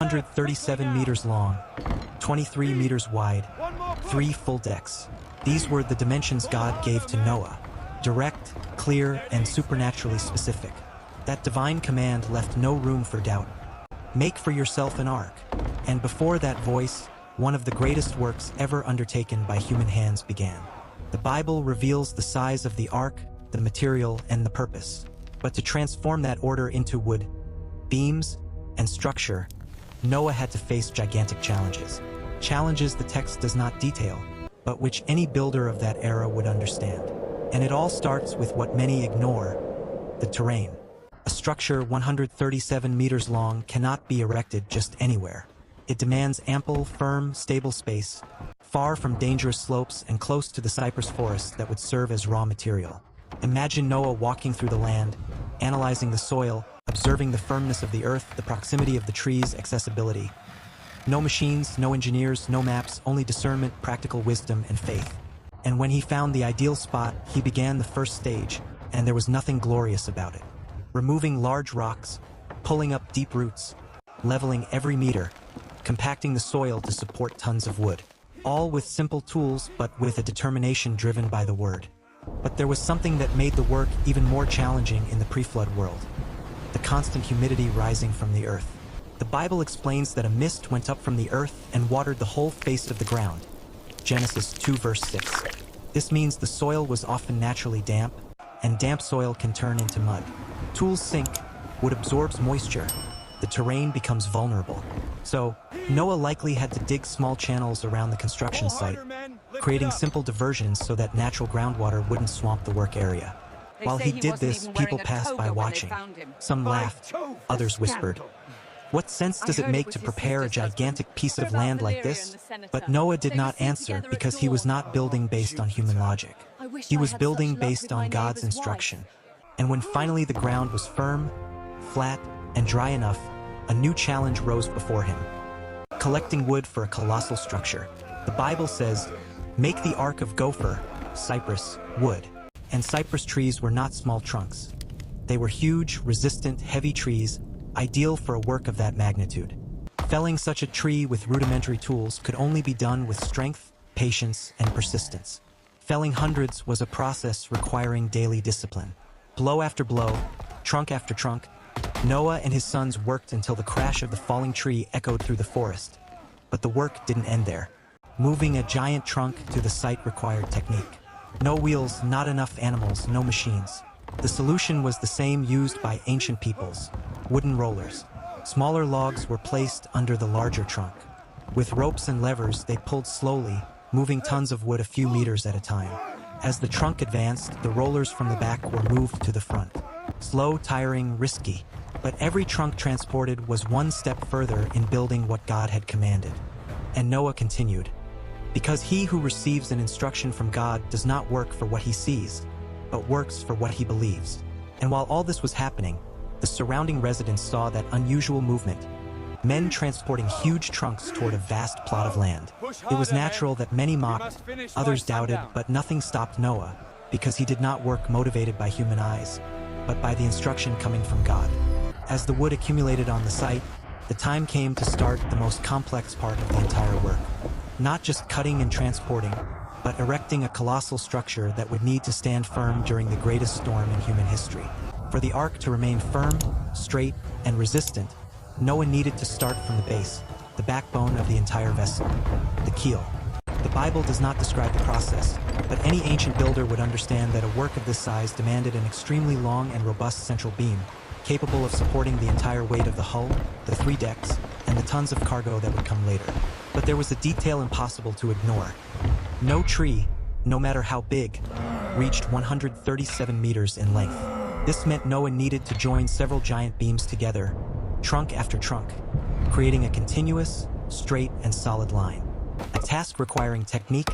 137 meters long, 23 meters wide, 3 full decks. These were the dimensions God gave to Noah. Direct, clear, and supernaturally specific. That divine command left no room for doubt. Make for yourself an ark. And before that voice, one of the greatest works ever undertaken by human hands began. The Bible reveals the size of the ark, the material, and the purpose. But to transform that order into wood, beams, and structure, Noah had to face gigantic challenges. Challenges the text does not detail, but which any builder of that era would understand. And it all starts with what many ignore: the terrain. A structure 137 meters long cannot be erected just anywhere. It demands ample, firm, stable space, far from dangerous slopes and close to the cypress forest that would serve as raw material. Imagine Noah walking through the land, analyzing the soil, observing the firmness of the earth, the proximity of the trees, accessibility. No machines, no engineers, no maps, only discernment, practical wisdom, and faith. And when he found the ideal spot, he began the first stage, and there was nothing glorious about it. Removing large rocks, pulling up deep roots, leveling every meter, compacting the soil to support tons of wood. All with simple tools, but with a determination driven by the word. But there was something that made the work even more challenging in the pre-flood world: the constant humidity rising from the earth. The Bible explains that a mist went up from the earth and watered the whole face of the ground. Genesis 2 verse 6. This means the soil was often naturally damp, and damp soil can turn into mud. Tools sink, wood absorbs moisture, the terrain becomes vulnerable. So, Noah likely had to dig small channels around the construction site, creating simple diversions so that natural groundwater wouldn't swamp the work area. While he did this, people passed by watching. Some laughed, others whispered, "What sense does it make to prepare a gigantic piece of land like this?" But Noah did not answer because he was not building based on human logic. He was building based on God's instruction. And when finally the ground was firm, flat, and dry enough, a new challenge rose before him: collecting wood for a colossal structure. The Bible says, "Make the ark of gopher, cypress, wood." And cypress trees were not small trunks. They were huge, resistant, heavy trees, ideal for a work of that magnitude. Felling such a tree with rudimentary tools could only be done with strength, patience, and persistence. Felling hundreds was a process requiring daily discipline. Blow after blow, trunk after trunk, Noah and his sons worked until the crash of the falling tree echoed through the forest. But the work didn't end there. Moving a giant trunk to the site required technique. No wheels, not enough animals, no machines. The solution was the same used by ancient peoples: wooden rollers. Smaller logs were placed under the larger trunk. With ropes and levers, they pulled slowly, moving tons of wood a few meters at a time. As the trunk advanced, the rollers from the back were moved to the front. Slow, tiring, risky. But every trunk transported was one step further in building what God had commanded. And Noah continued, because he who receives an instruction from God does not work for what he sees, but works for what he believes. And while all this was happening, the surrounding residents saw that unusual movement: men transporting huge trunks toward a vast plot of land. It was natural that many mocked, others doubted, but nothing stopped Noah, because he did not work motivated by human eyes, but by the instruction coming from God. As the wood accumulated on the site, the time came to start the most complex part of the entire work. Not just cutting and transporting, but erecting a colossal structure that would need to stand firm during the greatest storm in human history. For the ark to remain firm, straight, and resistant, Noah needed to start from the base, the backbone of the entire vessel, the keel. The Bible does not describe the process, but any ancient builder would understand that a work of this size demanded an extremely long and robust central beam, capable of supporting the entire weight of the hull, the 3 decks, and the tons of cargo that would come later. But there was a detail impossible to ignore. No tree, no matter how big, reached 137 meters in length. This meant Noah needed to join several giant beams together, trunk after trunk, creating a continuous, straight, and solid line. A task requiring technique,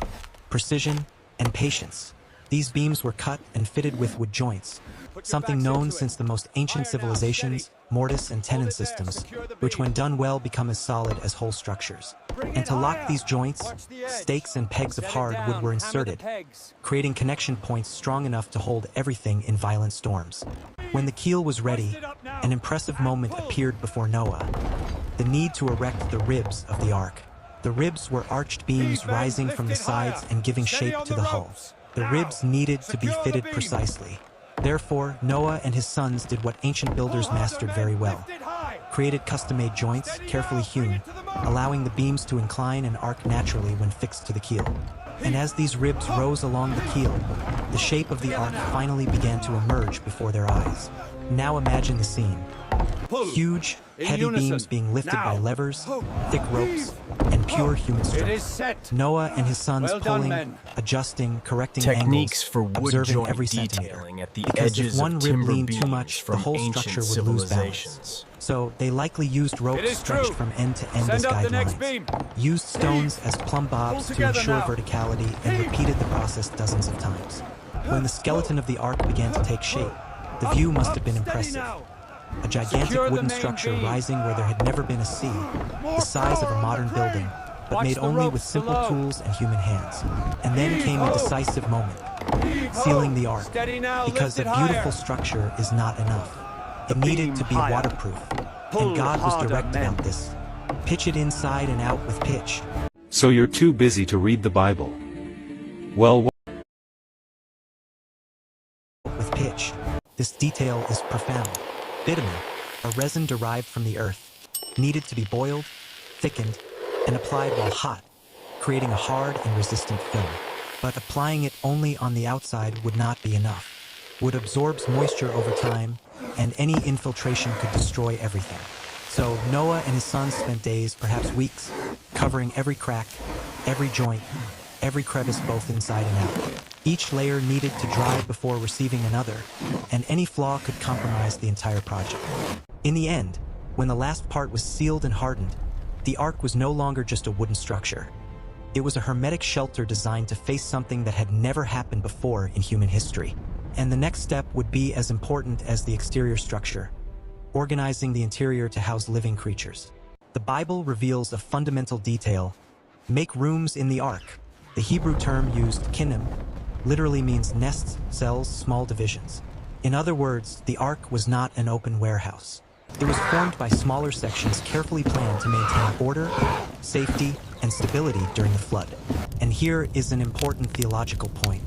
precision, and patience. These beams were cut and fitted with wood joints, something known since the most ancient civilizations, mortise and tenon systems, which when done well become as solid as whole structures. And to lock these joints, stakes and pegs of hard wood were inserted, creating connection points strong enough to hold everything in violent storms. When the keel was ready, an impressive moment appeared before Noah. the need to erect the ribs of the ark. The ribs were arched beams rising from the sides and giving shape to the hull. The ribs needed to be fitted precisely. Therefore, Noah and his sons did what ancient builders mastered very well. Created custom-made joints, carefully hewn, allowing the beams to incline and arc naturally when fixed to the keel. And as these ribs rose along the keel, the shape of the ark finally began to emerge before their eyes. Now imagine the scene. Huge, heavy beams being lifted by levers, thick ropes, and pure human strength. Noah and his sons pulling, adjusting, correcting Techniques angles, for wood observing joint every centimeter. detailing at the Because if edges one of rib timber leaned too beams much, the from whole ancient structure would lose balance. civilizations. So they likely used ropes stretched from end to end as guidelines, used stones as plumb bobs to ensure verticality, and repeated the process dozens of times. When the skeleton of the ark began to take shape, the view must have been impressive. A gigantic wooden structure rising where there had never been a sea, the size of a modern building, but made only with simple tools and human hands. And then came a decisive moment, sealing the ark, because a beautiful structure is not enough. It needed to be waterproof, and God was direct about this. Pitch it inside and out with pitch. So you're too busy to read the Bible. Well, With pitch. This detail is profound. Bitumen, a resin derived from the earth, needed to be boiled, thickened, and applied while hot, creating a hard and resistant film. But applying it only on the outside would not be enough. Wood absorbs moisture over time, and any infiltration could destroy everything. So Noah and his sons spent days, perhaps weeks, covering every crack, every joint, every crevice both inside and out. Each layer needed to dry before receiving another, and any flaw could compromise the entire project. In the end, when the last part was sealed and hardened, the ark was no longer just a wooden structure. It was a hermetic shelter designed to face something that had never happened before in human history. And the next step would be as important as the exterior structure, organizing the interior to house living creatures. The Bible reveals a fundamental detail: make rooms in the ark. The Hebrew term used, kinim, literally means nests, cells, small divisions. In other words, the ark was not an open warehouse. It was formed by smaller sections carefully planned to maintain order, safety, and stability during the flood. And here is an important theological point.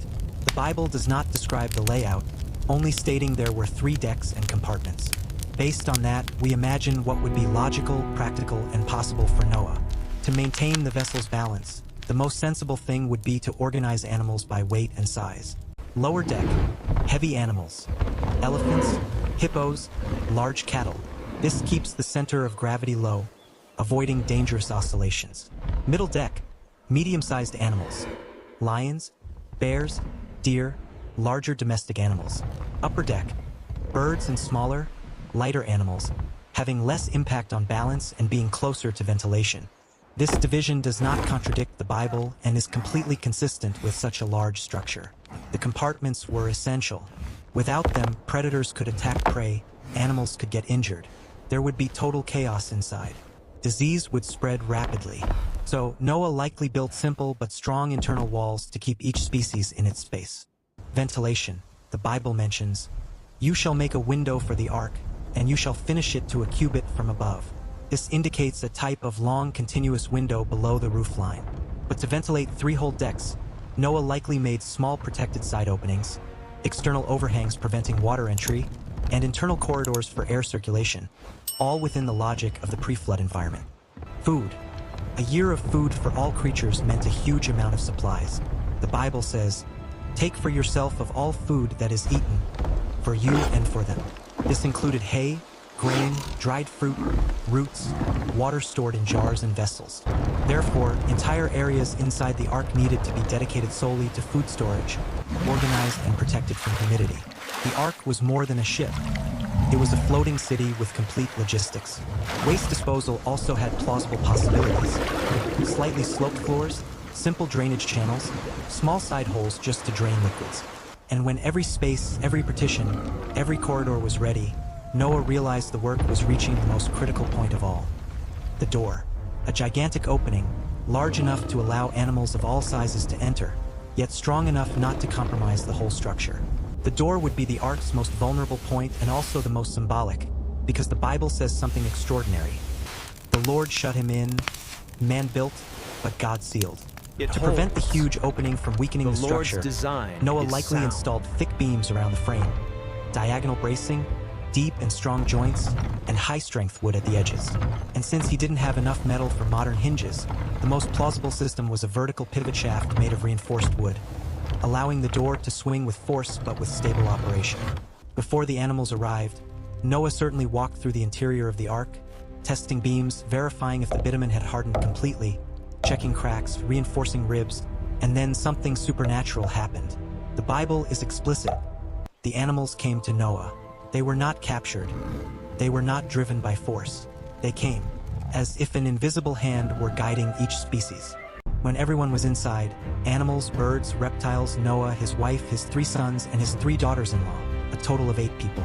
The Bible does not describe the layout, only stating there were 3 decks and compartments. Based on that, we imagine what would be logical, practical, and possible for Noah. To maintain the vessel's balance, the most sensible thing would be to organize animals by weight and size. Lower deck, heavy animals, elephants, hippos, large cattle. This keeps the center of gravity low, avoiding dangerous oscillations. Middle deck, medium-sized animals, lions, bears, deer, larger domestic animals. Upper deck, birds and smaller, lighter animals, having less impact on balance and being closer to ventilation. This division does not contradict the Bible and is completely consistent with such a large structure. The compartments were essential. Without them, predators could attack prey, animals could get injured. There would be total chaos inside. Disease would spread rapidly. So Noah likely built simple but strong internal walls to keep each species in its space. Ventilation. The Bible mentions, "You shall make a window for the ark, and you shall finish it to a cubit from above." This indicates a type of long continuous window below the roof line. But to ventilate 3 whole decks, Noah likely made small protected side openings, external overhangs preventing water entry, and internal corridors for air circulation, all within the logic of the pre-flood environment. Food. A year of food for all creatures meant a huge amount of supplies. The Bible says, "Take for yourself of all food that is eaten, for you and for them." This included hay, grain, dried fruit, roots, water stored in jars and vessels. Therefore, entire areas inside the ark needed to be dedicated solely to food storage, organized and protected from humidity. The ark was more than a ship. It was a floating city with complete logistics. Waste disposal also had plausible possibilities. Slightly sloped floors, simple drainage channels, small side holes just to drain liquids. And when every space, every partition, every corridor was ready, Noah realized the work was reaching the most critical point of all. The door. A gigantic opening, large enough to allow animals of all sizes to enter, yet strong enough not to compromise the whole structure. The door would be the ark's most vulnerable point and also the most symbolic, because the Bible says something extraordinary. The The Lord shut him in, man built, but God sealed. It To prevent the holds. huge opening from weakening The the Lord's structure, design Noah is likely sound. installed thick beams around the frame, diagonal bracing, deep and strong joints, and high-strength wood at the edges. And since he didn't have enough metal for modern hinges, the most plausible system was a vertical pivot shaft made of reinforced wood, allowing the door to swing with force but with stable operation. Before the animals arrived, Noah certainly walked through the interior of the ark, testing beams, verifying if the bitumen had hardened completely, checking cracks, reinforcing ribs, and then something supernatural happened. The Bible is explicit. The animals came to Noah. They were not captured. They were not driven by force. They came, as if an invisible hand were guiding each species. When everyone was inside, animals, birds, reptiles, Noah, his wife, his 3 sons, and his 3 daughters-in-law, a total of 8 people.